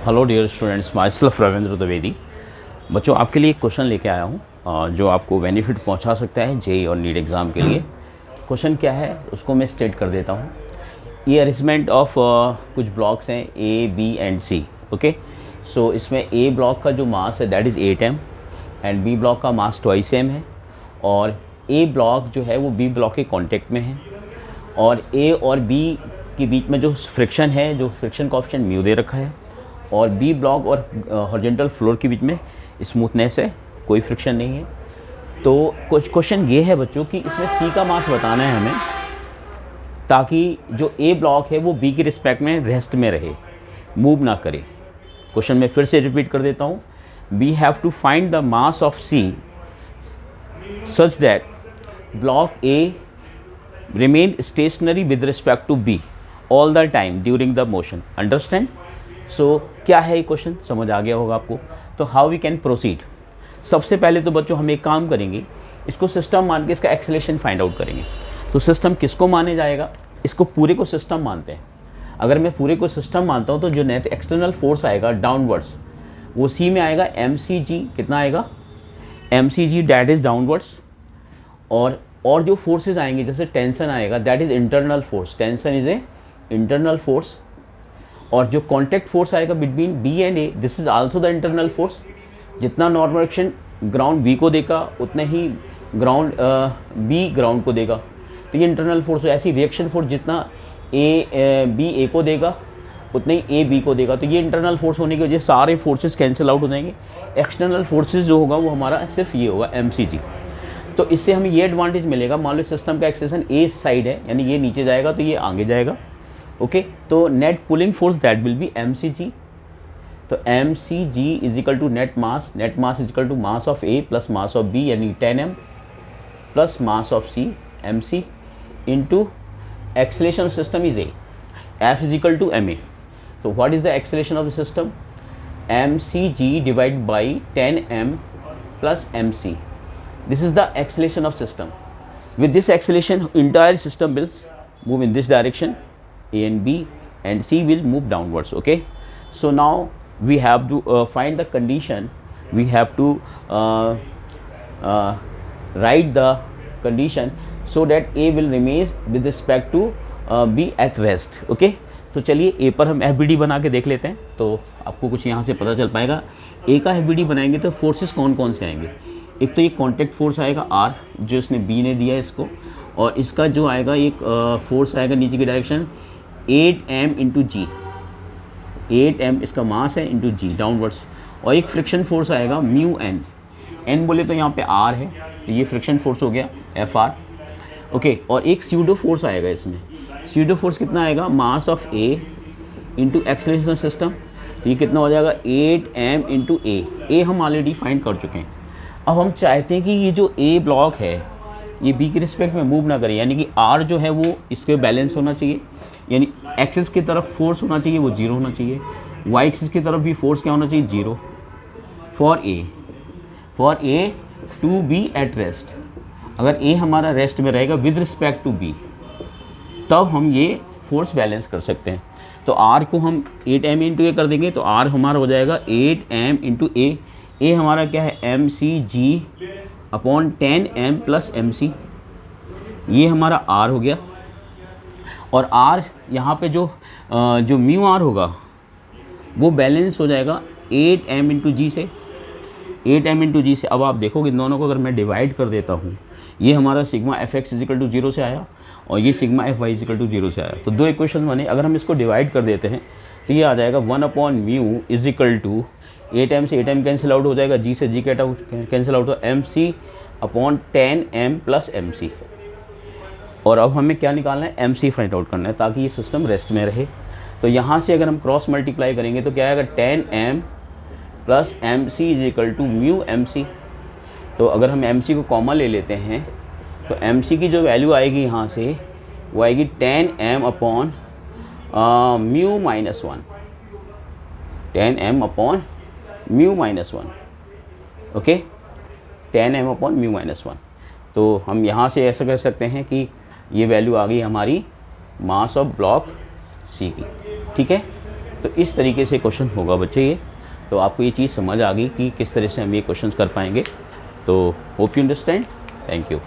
Hello dear students, myself Ravindra Dwivedi. बच्चों, आपके लिए एक क्वेश्चन लेके आया हूँ जो आपको बेनिफिट पहुँचा सकता है जेईई और नीट एग्ज़ाम के लिए। क्वेश्चन क्या है उसको मैं स्टेट कर देता हूँ। ये अरेंजमेंट ऑफ कुछ ब्लॉक्स हैं A, B and C. Okay, so इसमें ए ब्लॉक का जो मास है that is 8m and B block का मास 2m है। और ए ब्लॉक जो है वो बी ब्लॉक के कॉन्टेक्ट में है और ए और बी के बीच में जो फ्रिक्शन है, जो फ्रिक्शन कोएफिशिएंट म्यू दे रखा है, और बी ब्लॉक और हॉरिजॉन्टल फ्लोर के बीच में स्मूथनेस है, कोई फ्रिक्शन नहीं है। तो कुछ क्वेश्चन ये है बच्चों कि इसमें सी का मास बताना है हमें, ताकि जो ए ब्लॉक है वो बी के रिस्पेक्ट में रेस्ट में रहे, मूव ना करे। क्वेश्चन मैं फिर से रिपीट कर देता हूँ। We have to find the mass of C such that block A remain stationary with respect to B all the time during the motion. Understand? So क्या है ये क्वेश्चन, समझ आ गया होगा आपको। तो हाउ वी कैन प्रोसीड। सबसे पहले तो बच्चों हम एक काम करेंगे, इसको सिस्टम मान के इसका एक्सेलेरेशन फाइंड आउट करेंगे। तो सिस्टम किसको माने जाएगा, इसको पूरे को सिस्टम मानते हैं। अगर मैं पूरे को सिस्टम मानता हूँ तो जो नेट एक्सटर्नल फोर्स आएगा डाउनवर्ड्स वो सी में आएगा mcg। कितना आएगा? mcg that is downwards. और जो फोर्सेज आएंगे, जैसे टेंशन आएगा that is internal force, tension is a internal force. और जो कॉन्टैक्ट फोर्स आएगा between B and A, this is also the internal force. जितना नॉर्मल एक्शन ग्राउंड बी को देगा उतना ही ग्राउंड बी ग्राउंड को देगा, तो ये इंटरनल फोर्स है। ऐसी रिएक्शन फोर्स जितना बी ए को देगा उतना ही ए बी को देगा, तो ये इंटरनल फोर्स होने की वजह से सारे फोर्सेज कैंसिल आउट हो जाएंगे। एक्सटर्नल फोर्सेज जो होगा वो हमारा सिर्फ ये होगा mcg। तो इससे हमें ये एडवांटेज मिलेगा, मान लो सिस्टम का एक्सेशन ए साइड है, यानी ये नीचे जाएगा तो ये आगे जाएगा। ओके, तो net pulling force that will be mcg। तो mcg is equal to net mass is equal to mass of A plus mass of B यानी 10m plus mass of C mc into acceleration system is a, f is equal to ma। तो what is the acceleration of the system? mcg divide by 10m plus mc। This is the acceleration of system. With this acceleration, entire system will move in this direction, A and B, and C will move downwards. Okay. So now we have to find the condition. We have to write the condition so that A will remain with respect to B at rest. Okay. तो चलिए ए पर हम FBD बना के देख लेते हैं, तो आपको कुछ यहाँ से पता चल पाएगा। ए का FBD बनाएंगे तो फोर्सेस कौन कौन से आएंगे। एक तो ये कॉन्टैक्ट फोर्स आएगा R, जो इसने B ने दिया है इसको, और इसका जो आएगा एक फोर्स आएगा नीचे की डायरेक्शन 8m इंटू जी। 8m इसका मास है इंटू जी डाउनवर्ड्स। और एक फ्रिक्शन फोर्स आएगा म्यू n बोले तो यहाँ पे R है, तो ये फ्रिक्शन फोर्स हो गया Fr। ओके, और एक स्यूडो फोर्स आएगा इसमें। स्यूडो फोर्स कितना आएगा? Mass of A into acceleration system, तो ये कितना हो जाएगा 8m इंटू ए हम ऑलरेडी फाइंड कर चुके हैं। अब हम चाहते हैं कि ये जो ए ब्लॉक है ये बी के रिस्पेक्ट में मूव ना करे, यानी कि आर जो है वो इसके बैलेंस होना चाहिए, यानी एक्सिस की तरफ फोर्स होना चाहिए वो 0 होना चाहिए, वाई एक्सिस की तरफ भी फोर्स क्या होना चाहिए 0 for A to B at rest. अगर ए हमारा रेस्ट में रहेगा विद रिस्पेक्ट टू बी तब हम ये फोर्स बैलेंस कर सकते हैं। तो आर को हम 8m इंटू ए कर देंगे, तो आर हमारा हो जाएगा 8m इंटू ए हमारा क्या है mcg upon 10m plus mc, ये हमारा r हो गया। और r यहाँ पे जो म्यू आर होगा वो बैलेंस हो जाएगा 8m इंटू जी से, 8m इंटू जी से। अब आप देखोगे इन दोनों को अगर मैं डिवाइड कर देता हूँ, ये हमारा सिग्मा fx इजिकल टू 0 से आया और ये सिग्मा fy इजिकल टू 0 से आया, तो दो इक्वेशन बने। अगर हम इसको डिवाइड कर देते हैं तो ये आ जाएगा 1 upon mu is equal to 8m से 8m कैंसिल आउट हो जाएगा, g से g कैंसिल आउट हो, mc upon 10m plus mc। और अब हमें क्या निकालना है? mc फाइंड आउट करना है ताकि ये सिस्टम रेस्ट में रहे। तो यहाँ से अगर हम क्रॉस मल्टीप्लाई करेंगे तो क्या आएगा 10m plus mc is equal to mu mc। तो अगर हम mc को कॉमन ले लेते हैं तो mc की जो वैल्यू आएगी यहाँ से वो आएगी 10m upon mu minus 1, 10m upon mu minus 1। Okay, 10m upon mu minus 1। तो हम यहाँ से ऐसा कर सकते हैं कि ये वैल्यू आ गई हमारी मास ऑफ ब्लॉक सी की। ठीक है, तो इस तरीके से क्वेश्चन होगा बच्चे ये। तो आपको ये चीज़ समझ आ गई कि किस तरह से हम ये क्वेश्चन कर पाएंगे। तो hope you understand. Thank you.